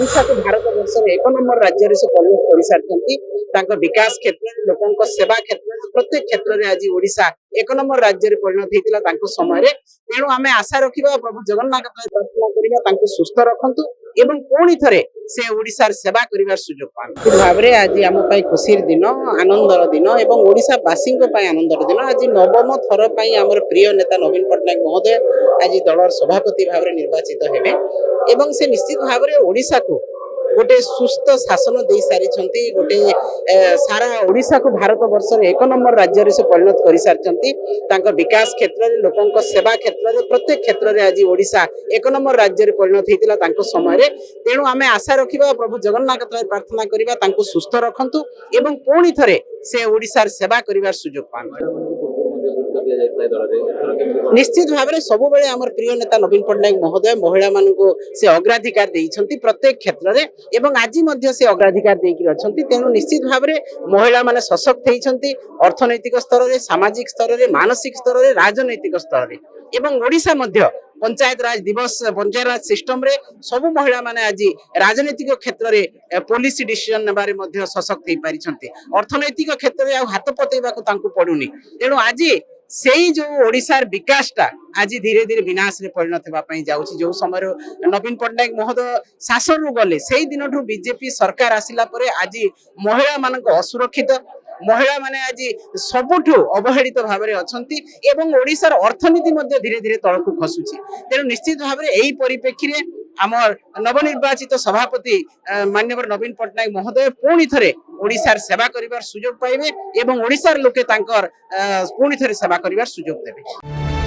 ओडिशा को भारत वर्ष एक नंबर राज्य से परिणत कर सारी विकास क्षेत्र में लोकों सेवा क्षेत्र में प्रत्येक क्षेत्र में आज ओडिशा एक नंबर राज्य परिणत होता समय तेणु आम आशा रखा प्रभु जगन्नाथ प्रार्थना करवा सुस्थ रखु एवं पुणी थे से ओडिशार सेवा करिवार सुजोग पान भाव में आज आम खुशी दिन आनंदर दिन एवं ओडिशावासी आनंदर दिन आज नवम थर पर आम प्रिय नेता नवीन पट्टनायक महोदय आज दलर सभापति भाव में निर्वाचित हेबे एवं से निश्चित भाव में ओडिशा को गोटे सुस्थ शासन दे सारी गोटे सारा ओडिशा को भारत वर्ष एक नंबर राज्य से परिणत कर सारी विकास क्षेत्र में लोकों सेवा क्षेत्र में प्रत्येक क्षेत्र में आज ओडिशा एक नंबर राज्य परिणत होता समय तेणु आम आशा रखा प्रभु जगन्नाथ प्रार्थना करवा सुस्थ रखु एवं पुणी थे से ओडिशार सेवा करिवार सुजोग पान निश्चित भाव में सब बेले आम प्रिय नेता नवीन पट्टनायक महोदय महिला मान से अग्राधिकार देइछंती प्रत्येक क्षेत्र में एवं आज से अग्राधिकार देकी तेणु निश्चित भाव में महिला माने सशक्त होती अर्थनैतिक स्तर में सामाजिक स्तर में मानसिक स्तर में राजनैतिक स्तर में एवं ओडिशा मध्य पंचायत राज दिवस पंचायत राज सिस्टम रे सब महिला माने आज राजनैतिक क्षेत्र में पॉलिसी डिसीजन नेबारे मध्य सशक्त हो पारिछंती अर्थनैतिक क्षेत्र में हाथ पतेइबा पड़ुनी तेणु आज से जो ओडिशार विकासटा आज धीरे धीरे विनाश रे परिणत होगापी जाऊँगी जो समय नवीन पट्टनायक महोदय शासन रु गले से दिन बीजेपी सरकार आसिला परे आज महिला मान असुरक्षित महिला माने आज सबुठु अवहेलित भाव में अछंती एवं ओडिशार अर्थनीति मध्य धीरे धीरे तलकू खसुची तेणु निश्चित भाव में यही परिप्रेक्षी आम नवनिर्वाचित सभापति माननीय नवीन पट्टनायक महोदय पुणी थे ओडिशार सेवा करिवार सुजोग पाइबे एवं ओडिशार लोके तांकर पुणी थे सेवा करिवार सुजोग देबे।